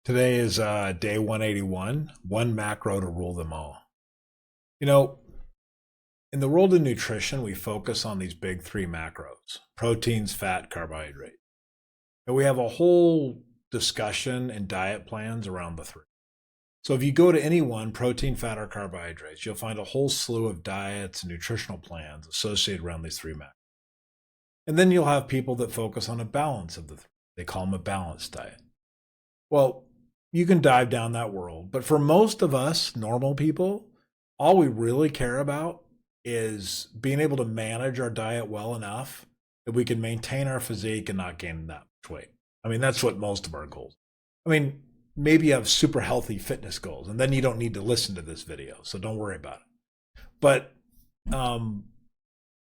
Today is day 181, one macro to rule them all. You know, in the world of nutrition, we focus on these big three macros: proteins, fat, carbohydrate. And we have a whole discussion and diet plans around the three. So if you go to any one, protein, fat, or carbohydrates, you'll find a whole slew of diets and nutritional plans associated around these three macros. And then you'll have people that focus on a balance of the three. They call them a balanced diet. Well, you can dive down that world, but for most of us normal people, all we really care about is being able to manage our diet well enough that we can maintain our physique and not gain that much weight. I mean, that's what most of our goals. I mean, maybe you have super healthy fitness goals, and then you don't need to listen to this video, so don't worry about it. But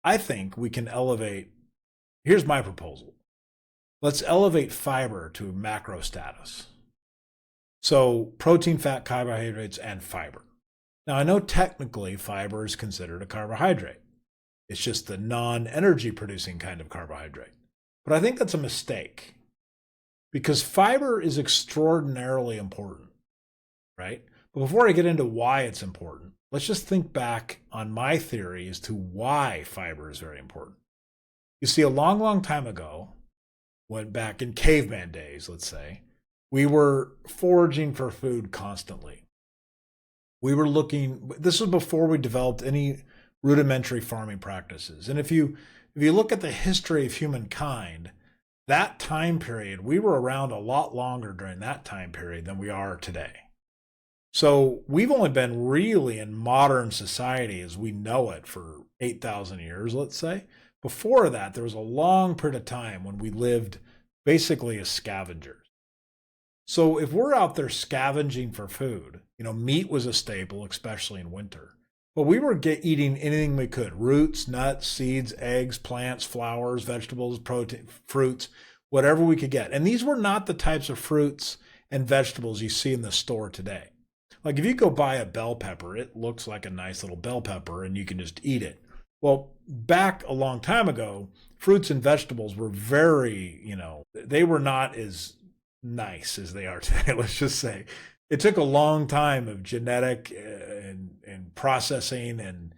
I think we can elevate. Here's my proposal. Let's elevate fiber to macro status. So protein, fat, carbohydrates, and fiber. Now, I know technically fiber is considered a carbohydrate. It's just the non-energy producing kind of carbohydrate. But I think that's a mistake because fiber is extraordinarily important, right? But before I get into why it's important, let's just think back on my theory as to why fiber is very important. You see, a long, long time ago, went back in caveman days, let's say, we were foraging for food constantly. We were looking, this was before we developed any rudimentary farming practices. And if you look at the history of humankind, that time period, we were around a lot longer during that time period than we are today. So we've only been really in modern society as we know it for 8,000 years, let's say. Before that, there was a long period of time when we lived basically as scavengers. So if we're out there scavenging for food, meat was a staple, especially in winter. But we were eating anything we could: roots, nuts, seeds, eggs, plants, flowers, vegetables, protein, fruits, whatever we could get. And these were not the types of fruits and vegetables you see in the store today. Like if you go buy a bell pepper, it looks like a nice little bell pepper and you can just eat it. Well, back a long time ago, fruits and vegetables were very, they were not as nice as they are today. Let's just say it took a long time of genetic and processing and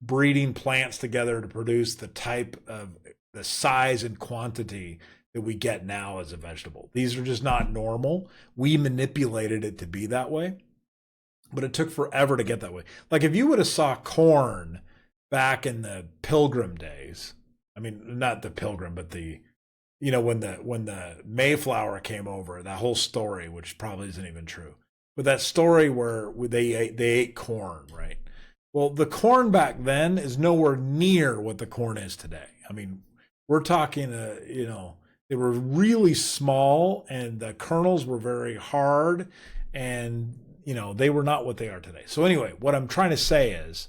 breeding plants together to produce the type of the size and quantity that we get now as a vegetable. These are just not normal. We manipulated it to be that way, but it took forever to get that way. Like if you would have saw corn back in the Pilgrim days, I mean, not the Pilgrim, but when the Mayflower came over, that whole story, which probably isn't even true, but that story where they ate corn, right? Well, the corn back then is nowhere near what the corn is today. I mean, we're talking, they were really small and the kernels were very hard and, they were not what they are today. So anyway, what I'm trying to say is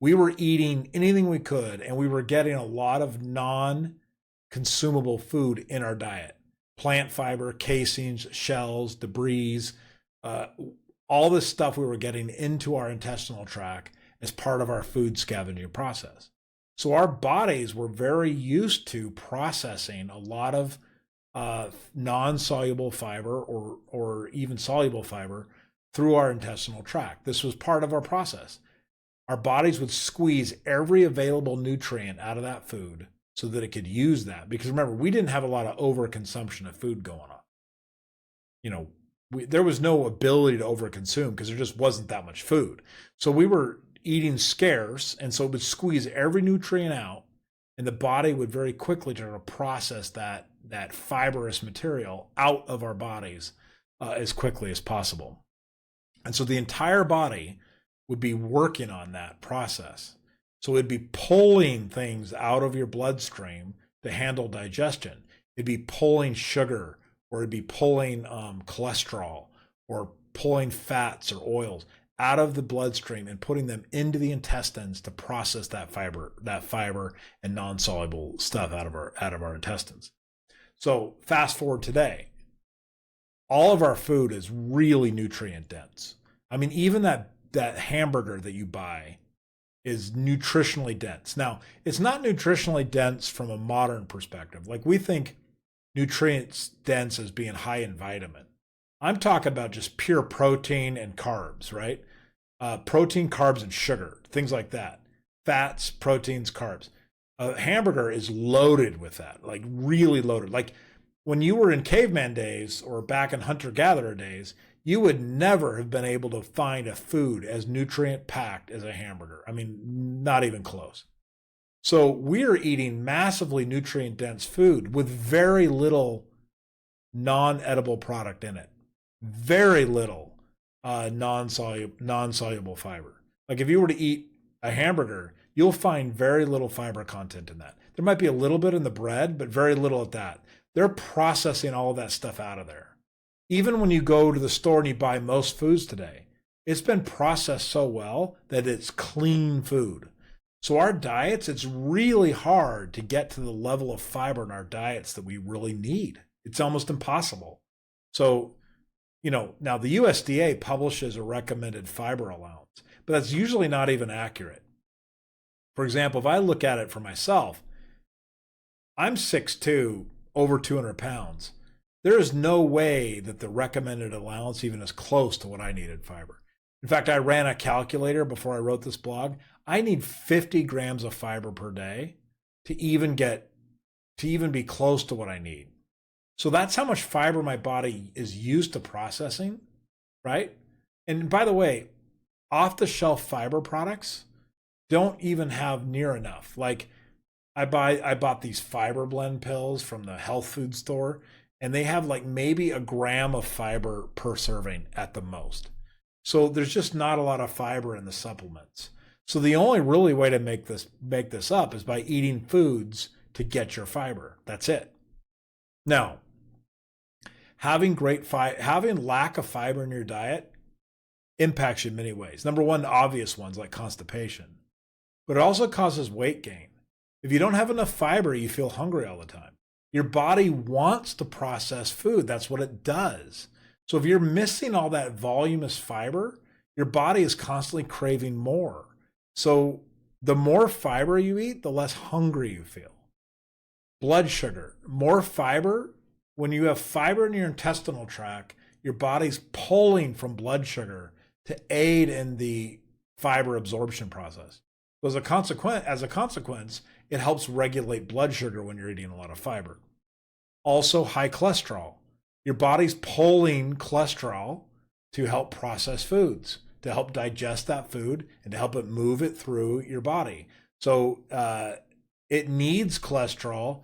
we were eating anything we could and we were getting a lot of non-consumable food in our diet: plant fiber, casings, shells, debris, all this stuff we were getting into our intestinal tract as part of our food scavenging process. So our bodies were very used to processing a lot of non-soluble fiber or even soluble fiber through our intestinal tract. This was part of our process. Our bodies would squeeze every available nutrient out of that food so that it could use that. Because remember, we didn't have a lot of overconsumption of food going on. There was no ability to overconsume because there just wasn't that much food. So we were eating scarce, and so it would squeeze every nutrient out, and the body would very quickly try to process that fibrous material out of our bodies as quickly as possible. And so the entire body would be working on that process. So it'd be pulling things out of your bloodstream to handle digestion. It'd be pulling sugar, or it'd be pulling cholesterol, or pulling fats or oils out of the bloodstream and putting them into the intestines to process that fiber and non-soluble stuff out of our intestines. So fast forward today, all of our food is really nutrient dense. I mean, even that hamburger that you buy is nutritionally dense. Now, it's not nutritionally dense from a modern perspective. Like we think nutrients dense as being high in vitamin. I'm talking about just pure protein and carbs, right? Protein, carbs, and sugar, things like that. Fats, proteins, carbs. A hamburger is loaded with that, like really loaded. Like when you were in caveman days or back in hunter-gatherer days, you would never have been able to find a food as nutrient packed as a hamburger. I mean, not even close. So we're eating massively nutrient dense food with very little non-edible product in it. Very little non-soluble fiber. Like if you were to eat a hamburger, you'll find very little fiber content in that. There might be a little bit in the bread, but very little at that. They're processing all of that stuff out of there. Even when you go to the store and you buy most foods today, it's been processed so well that it's clean food. So our diets, it's really hard to get to the level of fiber in our diets that we really need. It's almost impossible. So, now the USDA publishes a recommended fiber allowance, but that's usually not even accurate. For example, if I look at it for myself, I'm 6'2", over 200 pounds. There is no way that the recommended allowance even is close to what I need in fiber. In fact, I ran a calculator before I wrote this blog. I need 50 grams of fiber per day to even be close to what I need. So that's how much fiber my body is used to processing, right? And by the way, off-the-shelf fiber products don't even have near enough. Like I bought these fiber blend pills from the health food store, and they have like maybe a gram of fiber per serving at the most. So there's just not a lot of fiber in the supplements. So the only really way to make this up is by eating foods to get your fiber. That's it. Now, having lack of fiber in your diet impacts you in many ways. Number one, obvious ones like constipation, but it also causes weight gain. If you don't have enough fiber, you feel hungry all the time. Your body wants to process food. That's what it does. So if you're missing all that voluminous fiber, your body is constantly craving more. So the more fiber you eat, the less hungry you feel. Blood sugar, more fiber. When you have fiber in your intestinal tract, your body's pulling from blood sugar to aid in the fiber absorption process. So as a consequence, it helps regulate blood sugar when you're eating a lot of fiber. Also, high cholesterol. Your body's pulling cholesterol to help process foods, to help digest that food, and to help it move it through your body. So it needs cholesterol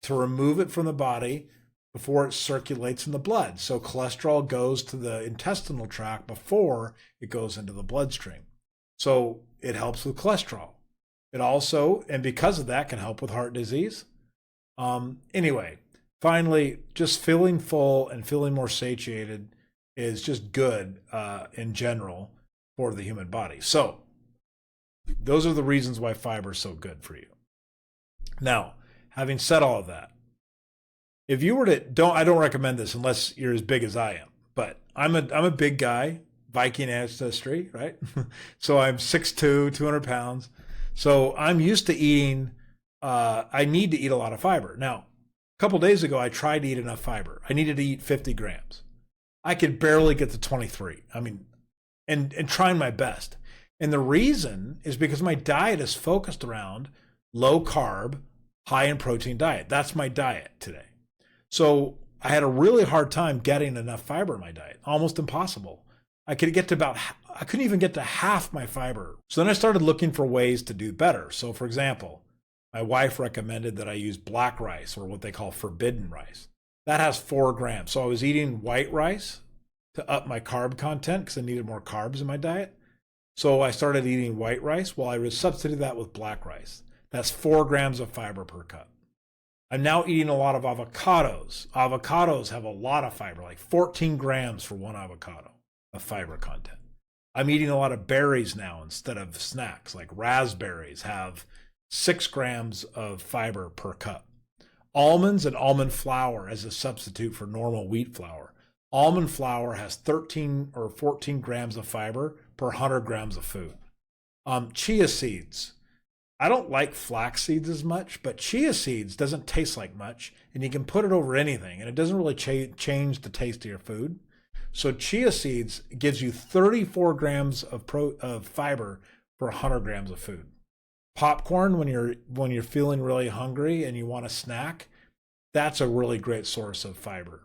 to remove it from the body before it circulates in the blood. So cholesterol goes to the intestinal tract before it goes into the bloodstream. So it helps with cholesterol. It also, and because of that, can help with heart disease. Anyway, finally, just feeling full and feeling more satiated is just good in general for the human body. So those are the reasons why fiber is so good for you. Now, having said all of that, if you were to, I don't recommend this unless you're as big as I am, but I'm a big guy, Viking ancestry, right? So I'm 6'2", 200 pounds. So I'm used to eating, I need to eat a lot of fiber. Now, a couple days ago, I tried to eat enough fiber. I needed to eat 50 grams. I could barely get to 23. I mean, and trying my best. And the reason is because my diet is focused around low carb, high in protein diet. That's my diet today. So I had a really hard time getting enough fiber in my diet, almost impossible. I couldn't even get to half my fiber. So then I started looking for ways to do better. So for example, my wife recommended that I use black rice, or what they call forbidden rice. That has 4 grams. So I was eating white rice to up my carb content because I needed more carbs in my diet. So I started eating white rice while I would substitute that with black rice. That's 4 grams of fiber per cup. I'm now eating a lot of avocados. Avocados have a lot of fiber, like 14 grams for one avocado of fiber content. I'm eating a lot of berries now instead of snacks, like raspberries have 6 grams of fiber per cup. Almonds and almond flour as a substitute for normal wheat flour. Almond flour has 13 or 14 grams of fiber per 100 grams of food. Chia seeds. I don't like flax seeds as much, but chia seeds doesn't taste like much, and you can put it over anything, and it doesn't really change the taste of your food. So chia seeds gives you 34 grams of fiber for 100 grams of food. Popcorn, when you're feeling really hungry and you want a snack, that's a really great source of fiber.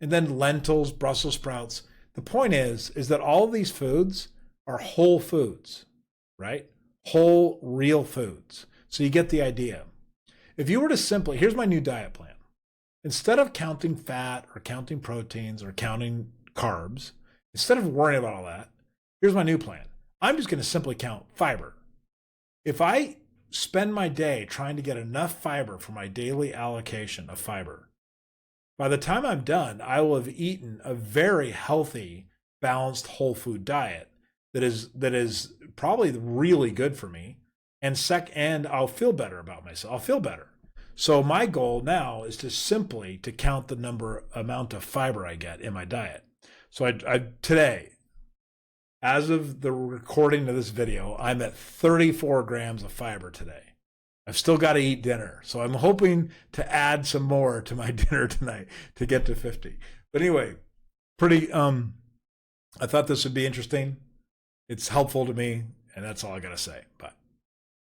And then lentils, Brussels sprouts. The point is that all of these foods are whole foods, right? Whole, real foods. So you get the idea. If you were to simply, here's my new diet plan. Instead of counting fat or counting proteins or counting carbs, instead of worrying about all that, here's my new plan. I'm just going to simply count fiber. If I spend my day trying to get enough fiber for my daily allocation of fiber, by the time I'm done, I will have eaten a very healthy, balanced whole food diet that is probably really good for me, and I'll feel better about myself. I'll feel better. So my goal now is to simply to count the amount of fiber I get in my diet. So I today, as of the recording of this video, I'm at 34 grams of fiber today. I've still got to eat dinner, so I'm hoping to add some more to my dinner tonight to get to 50. But anyway, I thought this would be interesting. It's helpful to me, and that's all I got to say. Bye.